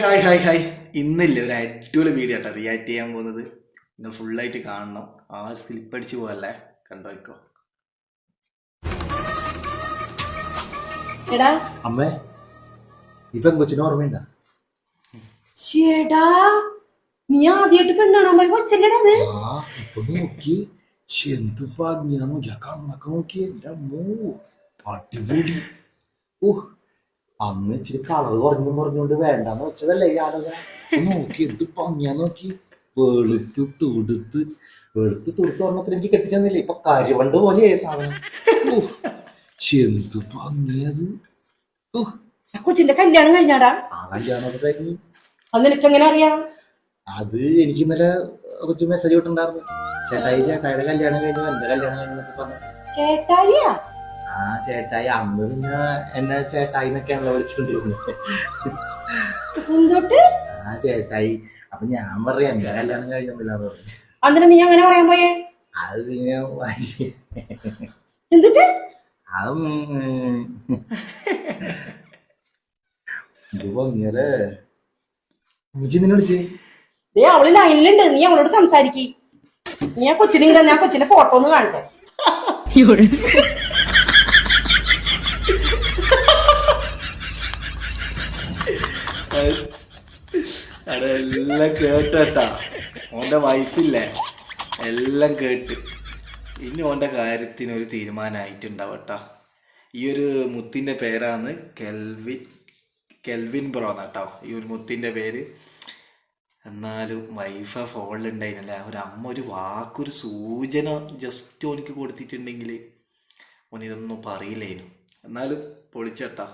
Hi hi hi ഇന്നില്ല ഒരു അടിപൊളി വീഡിയോ ആട്ടോ റിയാക്ട് ചെയ്യാൻ പോകുന്നത്. നിങ്ങൾ ഫുള്ളായിട്ട് കാണണം. ആ സ്ലിപ്പ് അടിച്ച് പോകല്ലേ, കണ്ടോ വയ്ക്കോ. എടാ അമ്മേ ഇപ്പൊ കൊച്ചിന് ഓർമ്മയുണ്ട? ചേടാ നീ ആദ്യമായിട്ട് പെണ്ണാണ് അമ്മ കൊച്ചല്ലേടാ അത്. ഇപ്പൊ നോക്കി എന്ത് ഭാഗ്യാ നോക്കിയാ കണ്ണൊക്കെ നോക്കി എന്റെ അമ്മോ അടിപൊളി. അന്ന് ഇച്ചിരി കളർ പറഞ്ഞുകൊണ്ട് വേണ്ടാന്ന് വെച്ചതല്ലേ ഈ ആലോചന. നോക്കി എന്ത് ഭംഗിയാ നോക്കി, വെളുത്ത് തുടുത്ത് പറഞ്ഞത്ര എനിക്ക് കെട്ടിച്ചെന്നില്ലേ, ഇപ്പൊ കരിവണ്ട് പോലെയായി സാധനം. എന്ത് ഭംഗിയത്. ആ കൊച്ചിന്റെ കല്യാണം കഴിഞ്ഞാടാ? ആ കല്യാണമൊക്കെ കഴിഞ്ഞു. അത് നിനക്ക് എങ്ങനെ അറിയാം? അത് എനിക്ക് ഇന്നലെ കൊച്ചു മെസ്സേജ് വിട്ടുണ്ടായിരുന്നു. ചേട്ടായിയുടെ കല്യാണം കഴിഞ്ഞു, എന്റെ കല്യാണം കഴിഞ്ഞു പറഞ്ഞു. ചേട്ടായിയാ? ആ ചേട്ടായി. അന്ന് പിന്നെ എന്നെ ചേട്ടായി എന്നൊക്കെയാണല്ലോ വിളിച്ചോണ്ടിരുന്നത്. എന്തോട്ട്? ആ ചേട്ടായി. അപ്പൊ ഞാൻ പറയാം എന്റെ കല്യാണം കഴിഞ്ഞില്ല പറഞ്ഞു. അന്നേരം നീ അങ്ങനെ പറയാൻ പോയേ? അത് പിന്നെ എന്തിട്ട് ഇത് ഭംഗിയല്ലേ. മുജി നിന്നെ വിളിച്ചേ? അവള് ലൈനിലുണ്ട്, നീ അവളോട് സംസാരിക്ക്. നീ ആ കൊച്ചിനെ ഞാൻ കൊച്ചിന്റെ ഫോട്ടോ ഒന്ന് കാണട്ടെ. എല്ലാം കേട്ടാ. ഓന്റെ വൈഫില്ലേ, എല്ലാം കേട്ട്. ഇനി ഓന്റെ കാര്യത്തിന് ഒരു തീരുമാനമായിട്ടുണ്ടാവട്ടാ. ഈ ഒരു മുത്തിന്റെ പേരാണ് കെൽവിൻ ബ്രോ എന്നാട്ടോ ഈ ഒരു മുത്തിന്റെ പേര്. എന്നാലും വൈഫ ഫോണിലുണ്ടായിരുന്നില്ല. ഒരു അമ്മ ഒരു വാക്കൊരു സൂചന ജസ്റ്റ് ഓനിക്ക് കൊടുത്തിട്ടുണ്ടെങ്കിൽ ഓൻ ഇതൊന്നും പറയില്ലേനു. എന്നാലും പൊളിച്ചട്ടാ.